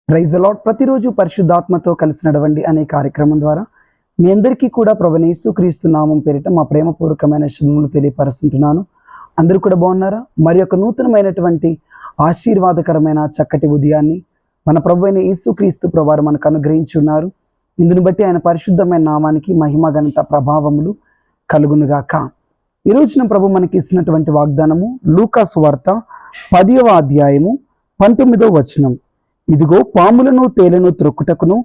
Praise the lord. ప్రతిరోజు పరిశుద్ధాత్మతో కలిసి నడవండి అనే కార్యక్రమం ద్వారా మీ అందరికీ కూడా ప్రభువైన యేసుక్రీస్తు నామం పేరిట మా ప్రేమపూర్వకమైన శుభములు తెలియపరుస్తుంటున్నాను. అందరూ కూడా బాగున్నారా? మరి ఒక నూతనమైనటువంటి ఆశీర్వాదకరమైన చక్కటి ఉదయాన్ని మన ప్రభువైన యేసుక్రీస్తు ప్రభువారు మనకు అనుగ్రహించి ఉన్నారు. ఇందును బట్టి ఆయన పరిశుద్ధమైన నామానికి మహిమ ఘనత ప్రభావములు కలుగునుగాక. ఈ రోజున ప్రభు మనకి ఇస్తున్నటువంటి వాగ్దానము లూకా సువార్త 10వ అధ్యాయము 19వ వచనం. ఇదిగో పాములను తేలను త్రొక్కుటకును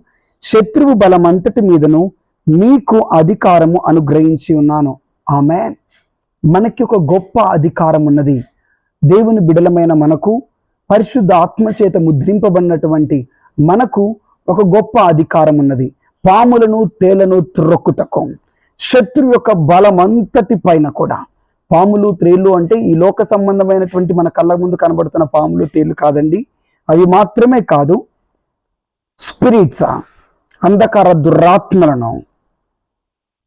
శత్రువు బలమంతటి మీదను మీకు అధికారము అనుగ్రహించి ఉన్నాను. ఆమేన్. మనకి ఒక గొప్ప అధికారం ఉన్నది. దేవుని బిడలమైన మనకు, పరిశుద్ధ ఆత్మచేత ముద్రింపబడినటువంటి మనకు ఒక గొప్ప అధికారం ఉన్నది. పాములను తేలను త్రొక్కుటకు, శత్రు యొక్క బలమంతటి పైన కూడా. పాములు త్రేళ్ళు అంటే ఈ లోక సంబంధమైనటువంటి మన కళ్ళ ముందు కనబడుతున్న పాములు తేళ్ళు కాదండి. అవి మాత్రమే కాదు, స్పిరిట్స్, అంధకార దురాత్మలను,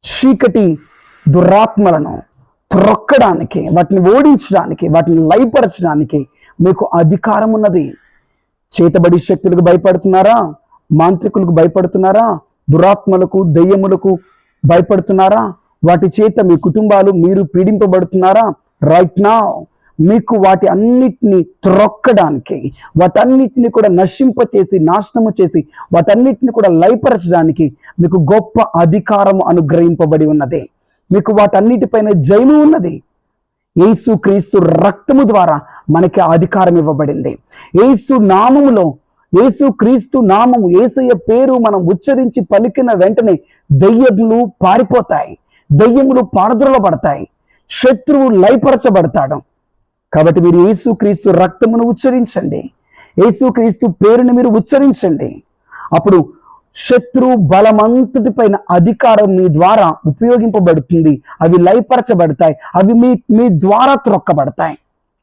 చీకటి దురాత్మలను త్రొక్కడానికి, వాటిని ఓడించడానికి, వాటిని లయపరచడానికి మీకు అధికారం ఉన్నది. చేతబడి శక్తులకు భయపడుతున్నారా? మాంత్రికులకు భయపడుతున్నారా? దురాత్మలకు, దెయ్యములకు భయపడుతున్నారా? వాటి చేత మీ కుటుంబాలు, మీరు పీడింపబడుతున్నారా? రైట్ నౌ మీకు వాటి అన్నిటిని త్రొక్కడానికి, వాటన్నిటిని కూడా నశింపచేసి, నాశనము చేసి, వాటన్నిటిని కూడా లయపరచడానికి మీకు గొప్ప అధికారము అనుగ్రహింపబడి ఉన్నది. మీకు వాటన్నిటిపైన జయము ఉన్నది. యేసు క్రీస్తు రక్తము ద్వారా మనకి అధికారం ఇవ్వబడింది. యేసు నామములో, యేసు క్రీస్తు నామము, యేసయ్య పేరు మనం ఉచ్చరించి పలికిన వెంటనే దెయ్యములు పారిపోతాయి, దెయ్యములు పారద్రోలబడతాయి, శత్రువు లయపరచబడతాడు. కాబట్టి మీరు యేసుక్రీస్తు రక్తమును ఉచ్చరించండి, యేసుక్రీస్తు పేరుని మీరు ఉచ్చరించండి. అప్పుడు శత్రు బలమంతటి పైన అధికారం మీ ద్వారా ఉపయోగింపబడుతుంది. అవి లయపరచబడతాయి, అవి మీ ద్వారా త్రొక్కబడతాయి.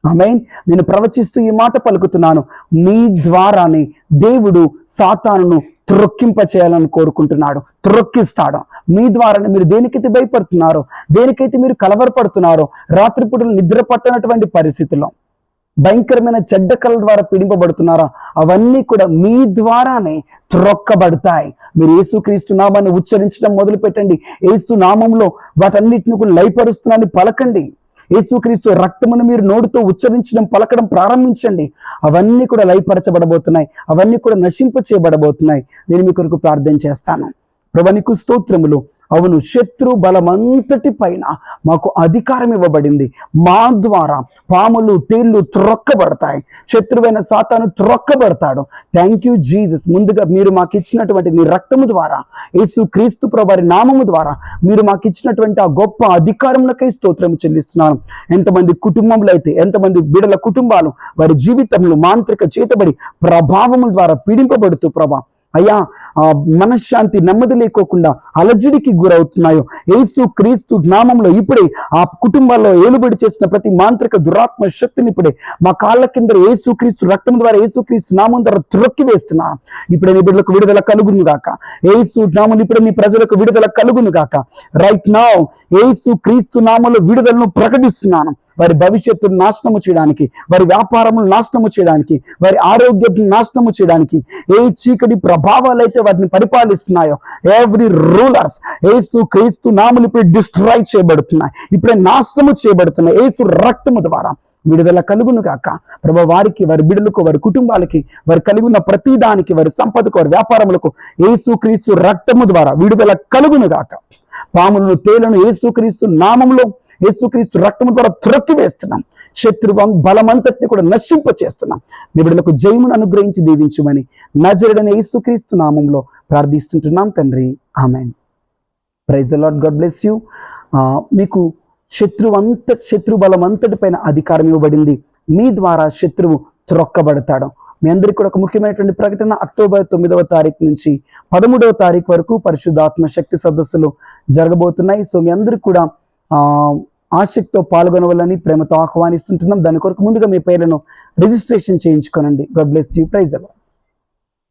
ఆమేన్. నేను ప్రవచిస్తూ ఈ మాట పలుకుతున్నాను. మీ ద్వారానే దేవుడు సాతానును త్రొక్కింప చేయాలని కోరుకుంటున్నాడు, త్రొక్కిస్తాడు. మీ ద్వారానే మీరు దేనికైతే భయపడుతున్నారో, దేనికైతే మీరు కలవరపడుతున్నారో, రాత్రిపూటలు నిద్ర పట్టనటువంటి పరిస్థితుల్లో, భయంకరమైన చెడ్డ కళల ద్వారా పీడింపబడుతున్నారా, అవన్నీ కూడా మీ ద్వారానే త్రొక్కబడతాయి. మీరు యేసుక్రీస్తు నామాన్ని ఉచ్చరించడం మొదలు పెట్టండి. యేసు నామంలో వాటన్నిటిని కూడా లయపరుస్తున్నాన్ని పలకండి. యేసుక్రీస్తు రక్తమును మీరు నోటితో ఉచ్చరించడం, పలకడం ప్రారంభించండి. అవన్నీ కూడా లయపరచబడబోతున్నాయి, అవన్నీ కూడా నశింప చేయబడబోతున్నాయి. నేను మీ కొరకు ప్రార్థన చేస్తాను. ప్రభువా నీకు స్తోత్రములు. అవును, శత్రు బలమంతటి పైన మాకు అధికారం ఇవ్వబడింది. మా ద్వారా పాములు తేళ్లు త్రొక్కబడతాయి, శత్రువైన సాతాను త్రొక్కబడతాడు. Thank you Jesus. ముందుగా మీరు మాకు ఇచ్చినటువంటి నీ రక్తము ద్వారా, యేసు క్రీస్తు ప్రభువారి నామము ద్వారా మీరు మాకు ఇచ్చినటువంటి ఆ గొప్ప అధికారములకై స్తోత్రం చెల్లిస్తున్నాను. ఎంతమంది కుటుంబంలో అయితే, ఎంతమంది బిడల కుటుంబాలు వారి జీవితంలో మాంత్రిక చేతబడి ప్రభావముల ద్వారా పీడింపబడుతూ ప్రభా అయ్యా మనశ్శాంతి, నెమ్మది లేకోకుండా అలజడికి గురవుతున్నాయో, యేసు క్రీస్తు నామంలో ఇప్పుడే ఆ కుటుంబాల్లో ఏలుబడి చేసిన ప్రతి మాంత్రిక దురాత్మ శక్తిని ఇప్పుడే మా కాళ్ళ కింద యేసు క్రీస్తు రక్తం ద్వారా, యేసు క్రీస్తు నామం ద్వారా త్రొక్కి వేస్తున్నాను. ఇప్పుడే నీ బిడ్డలకు విడుదల కలుగును గాక. యేసు నామం ఇప్పుడే నీ ప్రజలకు విడుదల కలుగును గాక. రైట్ నౌ యేసు క్రీస్తు నామంలో విడుదలను ప్రకటిస్తున్నాను. వారి భవిష్యత్తును నాశనము చేయడానికి, వారి వ్యాపారములు నాశనము చేయడానికి, వారి ఆరోగ్యం నాశనము చేయడానికి, ఏ చీకటి ప్రభావాలైతే వాటిని పరిపాలిస్తున్నాయో, ఎవ్రీ రూలర్స్ యేసు క్రీస్తు నామములు ఇప్పుడు డిస్ట్రాయ్ చేయబడుతున్నాయి, ఇప్పుడే నాశనము చేయబడుతున్నాయి. యేసు రక్తము ద్వారా విడుదల కలుగును గాక. ప్రభు వారికి, వారి బిడ్డలకు, వారి కుటుంబాలకి, వారి కలిగి ఉన్న ప్రతి దానికి, వారి సంపదకు, వారి వ్యాపారములకు యేసు క్రీస్తు రక్తము ద్వారా విడుదల కలుగును గాక. పాములను తేలను యేసు క్రీస్తు నామంలో, యేసుక్రీస్తు రక్తము ద్వారా త్రొక్కి వేస్తున్నాం. శత్రువు బలమంతటిని కూడా నశింప చేస్తున్నాం. నిబిడలకు జయమును అనుగ్రహించి దీవించుమని నజరేయుడైన యేసుక్రీస్తు నామంలో ప్రార్థిస్తుంటున్నాం తండ్రి. Amen. Praise the Lord. God bless you. మీకు శత్రు బలమంతటి పైన అధికారం ఇవ్వబడింది. మీ ద్వారా శత్రువు త్రొక్కబడతాడు. మీ అందరికీ కూడా ఒక ముఖ్యమైనటువంటి ప్రకటన. అక్టోబర్ 9వ తారీఖు నుంచి 13వ తారీఖు వరకు పరిశుద్ధాత్మ శక్తి సదస్సులు జరగబోతున్నాయి. సో మీ అందరికీ కూడా ఆసక్తితో పాల్గొనవాలని ప్రేమతో ఆహ్వానిస్తుంటున్నాం. దాని కొరకు ముందుగా మీ పేర్లను రిజిస్ట్రేషన్ చేయించుకోనండి. God bless you. Praise the lord.